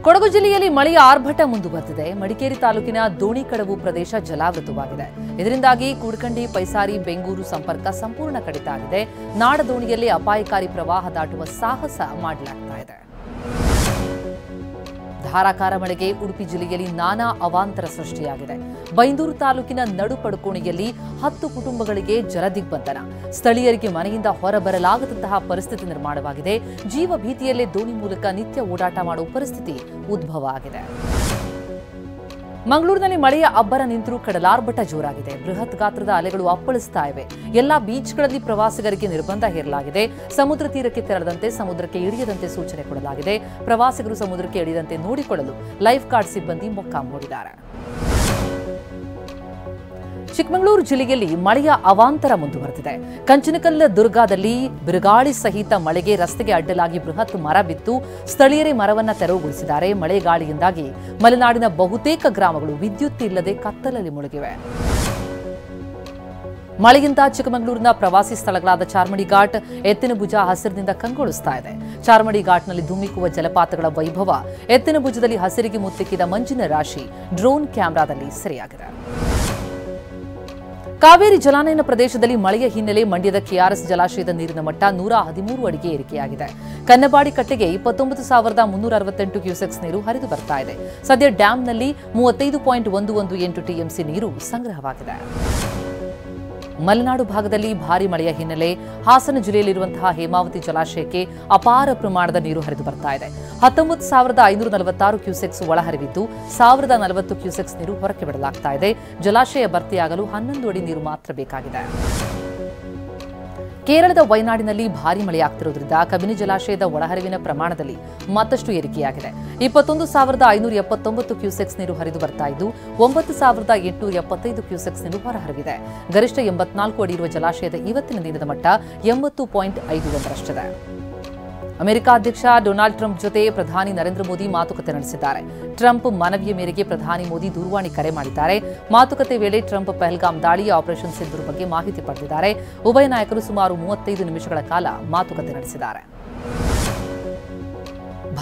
ಕೊಡಗು ಜಿಲ್ಲೆಯಲ್ಲಿ ಮಳೆಯ ಆರ್ಭಟ ಮುಂದುವರೆದಿದೆ. ಮಡಿಕೇರಿ ತಾಲೂಕಿನ ದೋಣಿಕಡವು ಪ್ರದೇಶ ಜಲಾವೃತವಾಗಿದೆ. ಇದರಿಂದಾಗಿ ಕೂಡ್ಕಂಡಿ, ಪೈಸಾರಿ, ಬೆಂಗೂರು ಸಂಪರ್ಕ ಸಂಪೂರ್ಣ ಕಡಿತ ಆಗಿದೆ. ನಾಡದೋಣಿಯಲ್ಲಿ ಅಪಾಯಕಾರಿ ಪ್ರವಾಹ ದಾಟುವ ಸಾಹಸ ಮಾಡಲಾಗ್ತಾ ಇದೆ. ಧಾರಾಕಾರ ಮಳೆಗೆ ಉಡುಪಿ ಜಿಲ್ಲೆಯಲ್ಲಿ ನಾನಾ ಅವಾಂತರ ಸೃಷ್ಟಿಯಾಗಿದೆ. ಬೈಂದೂರು ತಾಲೂಕಿನ ನಡುಪಡುಕೋಣೆಯಲ್ಲಿ 10 ಕುಟುಂಬಗಳಿಗೆ ಜಲದಿಗ್ಬಂಧನ. ಸ್ಥಳೀಯರಿಗೆ ಮನೆಯಿಂದ ಹೊರಬರಲಾಗದಂತಹ ಪರಿಸ್ಥಿತಿ ನಿರ್ಮಾಣವಾಗಿದೆ. ಜೀವ ಭೀತಿಯಲ್ಲೇ ದೋಣಿ ಮೂಲಕ ನಿತ್ಯ ಓಡಾಟ ಮಾಡುವ ಪರಿಸ್ಥಿತಿ ಉದ್ಭವ ಆಗಿದೆ. ಮಂಗಳೂರಿನಲ್ಲಿ ಮಳೆಯ ಅಬ್ಬರ ನಿಂತರೂ ಕಡಲಾರ್ಭಟ ಜೋರಾಗಿದೆ. ಬೃಹತ್ ಗಾತ್ರದ ಅಲೆಗಳು ಅಪ್ಪಳಿಸ್ತಾ ಇವೆ. ಎಲ್ಲಾ ಬೀಚ್ಗಳಲ್ಲಿ ಪ್ರವಾಸಿಗರಿಗೆ ನಿರ್ಬಂಧ ಹೇರಲಾಗಿದೆ. ಸಮುದ್ರ ತೀರಕ್ಕೆ ತೆರಳದಂತೆ, ಸಮುದ್ರಕ್ಕೆ ಇಳಿಯದಂತೆ ಸೂಚನೆ ಕೊಡಲಾಗಿದೆ. ಪ್ರವಾಸಿಗರು ಸಮುದ್ರಕ್ಕೆ ಇಳಿಯದಂತೆ ನೋಡಿಕೊಳ್ಳಲು ಲೈಫ್ ಗಾರ್ಡ್ ಸಿಬ್ಬಂದಿ ಮೊಕ್ಕಾಂ ಹೂಡಿದ್ದಾರೆ. ಚಿಕ್ಕಮಗಳೂರು ಜಿಲ್ಲೆಯಲ್ಲಿ ಮಳೆಯ ಅವಾಂತರ ಮುಂದುವರೆದಿದೆ. ಕಂಚನಕಲ್ಲ ದುರ್ಗಾದಲ್ಲಿ ಬಿರುಗಾಳಿ ಸಹಿತ ಮಳೆಗೆ ರಸ್ತೆಗೆ ಅಡ್ಡಲಾಗಿ ಬೃಹತ್ ಮರ ಬಿತ್ತು. ಸ್ಥಳೀಯರೇ ಮರವನ್ನು ತೆರವುಗೊಳಿಸಿದ್ದಾರೆ. ಮಳೆಗಾಳಿಯಿಂದಾಗಿ ಮಲೆನಾಡಿನ ಬಹುತೇಕ ಗ್ರಾಮಗಳು ವಿದ್ಯುತ್ ಇಲ್ಲದೆ ಕತ್ತಲಲ್ಲಿ ಮುಳುಗಿವೆ. ಮಳೆಯಿಂದ ಚಿಕ್ಕಮಗಳೂರಿನ ಪ್ರವಾಸಿ ಸ್ಥಳಗಳಾದ ಚಾರ್ಮಡಿ ಘಾಟ್, ಎತ್ತಿನಭುಜ ಹಸಿರಿನಿಂದ ಕಂಗೊಳಿಸ್ತಾ ಇದೆ. ಚಾರ್ಮಡಿ ಘಾಟ್ನಲ್ಲಿ ಧುಮ್ಮಿಕ್ಕುವ ಜಲಪಾತಗಳ ವೈಭವ, ಎತ್ತಿನಭುಜದಲ್ಲಿ ಹಸಿರಿಗೆ ಮುತ್ತಿಕ್ಕಿದ ಮಂಜಿನ ರಾಶಿ ಡ್ರೋನ್ ಕ್ಯಾಮೆರಾದಲ್ಲಿ ಸೆರೆಯಾಗಿದೆ. ಕಾವೇರಿ ಜಲಾನಯನ ಪ್ರದೇಶದಲ್ಲಿ ಮಳೆಯ ಹಿನ್ನೆಲೆ ಮಂಡ್ಯದ ಕೆಆರ್ಎಸ್ ಜಲಾಶಯದ ನೀರಿನ ಮಟ್ಟ 113 ಅಡಿಗೆ ಏರಿಕೆಯಾಗಿದೆ. ಕನ್ನಬಾಡಿ ಕಟ್ಟೆಗೆ 29,368 ಕ್ಯೂಸೆಕ್ಸ್ ನೀರು ಹರಿದು ಬರ್ತಾ ಇದೆ. ಸದ್ಯ ಡ್ಯಾಂನಲ್ಲಿ 35.118 ಟಿಎಂಸಿ ನೀರು ಸಂಗ್ರಹವಾಗಿದೆ. ಮಲೆನಾಡು ಭಾಗದಲ್ಲಿ ಭಾರೀ ಮಳೆಯ ಹಿನ್ನೆಲೆ ಹಾಸನ ಜಿಲ್ಲೆಯಲ್ಲಿರುವಂತಹ ಹೇಮಾವತಿ ಜಲಾಶಯಕ್ಕೆ ಅಪಾರ ಪ್ರಮಾಣದ ನೀರು ಹರಿದು ಬರ್ತಾ ಇದೆ. 19,546 ಕ್ಯೂಸೆಕ್ಸ್ ಒಳಹರಿವಿದ್ದು 1,040 ಕ್ಯೂಸೆಕ್ಸ್ ನೀರು ಹೊರಕ್ಕೆ ಬಿಡಲಾಗ್ತಾ ಇದೆ. ಜಲಾಶಯ ಭರ್ತಿಯಾಗಲು 11 ಅಡಿ ನೀರು ಮಾತ್ರ ಬೇಕಾಗಿದೆ. ಕೇರಳದ ವಯನಾಡಿನಲ್ಲಿ ಭಾರೀ ಮಳೆಯಾಗ್ತಿರುವುದರಿಂದ ಕಬಿನಿ ಜಲಾಶಯದ ಒಳಹರಿವಿನ ಪ್ರಮಾಣದಲ್ಲಿ ಮತ್ತಷ್ಟು ಏರಿಕೆಯಾಗಿದೆ. 21,579 ಕ್ಯೂಸೆಕ್ಸ್ ನೀರು ಹರಿದು ಬರ್ತಾ ಇದ್ದು 9,875 ಕ್ಯೂಸೆಕ್ಸ್ ನೀರು ಹೊರಹರಿವಿದೆ. ಗರಿಷ್ಠ 84 ಅಡಿ ಇರುವ ಜಲಾಶಯದ ಇವತ್ತಿನ ನೀರಿನ ಮಟ್ಟ 80.51ರಷ್ಟಿದೆ. ಅಮೆರಿಕ ಅಧ್ಯಕ್ಷ ಡೊನಾಲ್ಡ್ ಟ್ರಂಪ್ ಜೊತೆ ಪ್ರಧಾನಿ ನರೇಂದ್ರ ಮೋದಿ ಮಾತುಕತೆ ನಡೆಸಿದ್ದಾರೆ. ಟ್ರಂಪ್ ಮನವಿಯ ಮೇರೆಗೆ ಪ್ರಧಾನಿ ಮೋದಿ ದೂರವಾಣಿ ಕರೆ ಮಾಡಿದ್ದಾರೆ. ಮಾತುಕತೆ ವೇಳೆ ಟ್ರಂಪ್ ಪಹಲ್ಗಾಮ್ ದಾಳಿಯ ಆಪರೇಷನ್ ಸಿಂಧೂರ್ ಬಗ್ಗೆ ಮಾಹಿತಿ ಪಡೆದಿದ್ದಾರೆ. ಉಭಯ ನಾಯಕರು ಸುಮಾರು 35 ನಿಮಿಷಗಳ ಕಾಲ ಮಾತುಕತೆ ನಡೆಸಿದ್ದಾರೆ.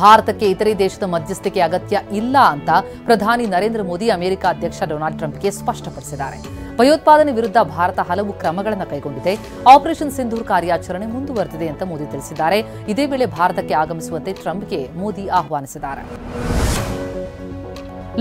ಭಾರತಕ್ಕೆ ಇತರೆ ದೇಶದ ಮಧ್ಯಸ್ಥಿಕೆ ಅಗತ್ಯ ಇಲ್ಲ ಅಂತ ಪ್ರಧಾನಿ ನರೇಂದ್ರ ಮೋದಿ ಅಮೆರಿಕ ಅಧ್ಯಕ್ಷ ಡೊನಾಲ್ಡ್ ಟ್ರಂಪ್ಗೆ ಸ್ಪಷ್ಟಪಡಿಸಿದ್ದಾರೆ. ಭಯೋತ್ಪಾದನೆ ವಿರುದ್ಧ ಭಾರತ ಹಲವು ಕ್ರಮಗಳನ್ನು ಕೈಗೊಂಡಿದೆ. ಆಪರೇಷನ್ ಸಿಂಧೂರ್ ಕಾರ್ಯಾಚರಣೆ ಮುಂದುವರೆದಿದೆ ಅಂತ ಮೋದಿ ತಿಳಿಸಿದ್ದಾರೆ. ಇದೇ ವೇಳೆ ಭಾರತಕ್ಕೆ ಆಗಮಿಸುವಂತೆ ಟ್ರಂಪ್ಗೆ ಮೋದಿ ಆಹ್ವಾನಿಸಿದ್ದಾರೆ.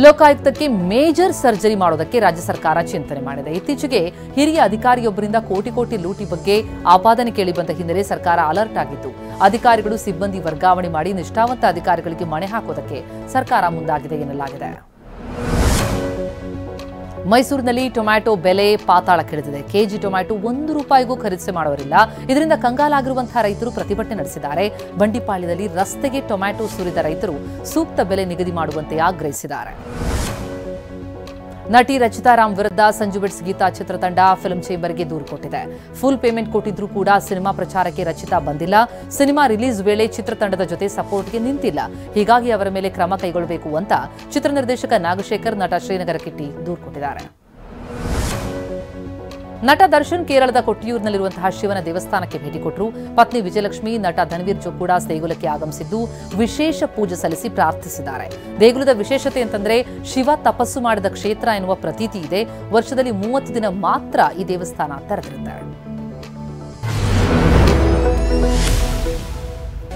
ಲೋಕಾಯುಕ್ತಕ್ಕೆ ಮೇಜರ್ ಸರ್ಜರಿ ಮಾಡೋದಕ್ಕೆ ರಾಜ್ಯ ಸರ್ಕಾರ ಚಿಂತನೆ ಮಾಡಿದೆ. ಇತ್ತೀಚೆಗೆ ಹಿರಿಯ ಅಧಿಕಾರಿಯೊಬ್ಬರಿಂದ ಕೋಟಿ ಲೂಟಿ ಬಗ್ಗೆ ಆಪಾದನೆ ಕೇಳಿಬಂದ ಹಿನ್ನೆಲೆ ಸರ್ಕಾರ ಅಲರ್ಟ್ ಆಗಿತ್ತು. ಅಧಿಕಾರಿಗಳು ಸಿಬ್ಬಂದಿ ವರ್ಗಾವಣೆ ಮಾಡಿ ನಿಷ್ಠಾವಂತ ಅಧಿಕಾರಿಗಳಿಗೆ ಮಣೆ ಹಾಕೋದಕ್ಕೆ ಸರ್ಕಾರ ಮುಂದಾಗಿದೆ ಎನ್ನಲಾಗಿದೆ. ಮೈಸೂರಿನಲ್ಲಿ ಟೊಮ್ಯಾಟೊ ಬೆಲೆ ಪಾತಾಳಕ್ಕಿಳಿದಿದೆ. ಕೆಜಿ ಟೊಮ್ಯಾಟೊ ₹1 ಖರೀದಿ ಮಾಡುವರಿಲ್ಲ. ಇದರಿಂದ ಕಂಗಾಲಾಗಿರುವಂತಹ ರೈತರು ಪ್ರತಿಭಟನೆ ನಡೆಸಿದ್ದಾರೆ. ಬಂಡಿಪಾಳ್ಯದಲ್ಲಿ ರಸ್ತೆಗೆ ಟೊಮ್ಯಾಟೊ ಸುರಿದ ರೈತರು ಸೂಕ್ತ ಬೆಲೆ ನಿಗದಿ ಮಾಡುವಂತೆ ಆಗ್ರಹಿಸಿದ್ದಾರೆ. ನಟಿ ರಚಿತಾ ರಾಮ್ ವಿರುದ್ಧ ಸಂಜು ಬಿಟ್ಸ್ ಗೀತಾ ಚಿತ್ರತಂಡ ಫಿಲ್ಮ್ ಚೇಂಬರ್ಗೆ ದೂರು ಕೊಟ್ಟಿದೆ. ಫುಲ್ ಪೇಮೆಂಟ್ ಕೊಟ್ಟಿದ್ರೂ ಕೂಡ ಸಿನಿಮಾ ಪ್ರಚಾರಕ್ಕೆ ರಚಿತಾ ಬಂದಿಲ್ಲ. ಸಿನಿಮಾ ರಿಲೀಸ್ ವೇಳೆ ಚಿತ್ರತಂಡದ ಜೊತೆ ಸಪೋರ್ಟ್ಗೆ ನಿಂತಿಲ್ಲ. ಹೀಗಾಗಿ ಅವರ ಮೇಲೆ ಕ್ರಮ ಕೈಗೊಳ್ಳಬೇಕು ಅಂತ ಚಿತ್ರ ನಿರ್ದೇಶಕ ನಾಗಶೇಖರ್, ನಟ ಶ್ರೀನಗರ ಕಿಟ್ಟಿ ದೂರು ಕೊಟ್ಟಿದ್ದಾರೆ. ನಟ ದರ್ಶನ್ ಕೇರಳದ ಕೊಟ್ಟಿಯೂರಿನಲ್ಲಿರುವಂತಹ ಶಿವನ ದೇವಸ್ಥಾನಕ್ಕೆ ಭೇಟಿ ಕೊಟ್ಟರು. ಪತ್ನಿ ವಿಜಯಲಕ್ಷ್ಮಿ, ನಟ ಧನ್ವೀರ್ ಕೂಡ ದೇಗುಲಕ್ಕೆ ಆಗಮಿಸಿದ್ದು ವಿಶೇಷ ಪೂಜೆ ಸಲ್ಲಿಸಿ ಪ್ರಾರ್ಥಿಸಿದ್ದಾರೆ. ದೇಗುಲದ ವಿಶೇಷತೆ ಅಂತಂದ್ರೆ ಶಿವ ತಪಸ್ಸು ಮಾಡಿದ ಕ್ಷೇತ್ರ ಎನ್ನುವ ಪ್ರತೀತಿ ಇದೆ. ವರ್ಷದಲ್ಲಿ 30 ದಿನ ಮಾತ್ರ ಈ ದೇವಸ್ಥಾನ ತೆರೆದಿರುತ್ತೆ.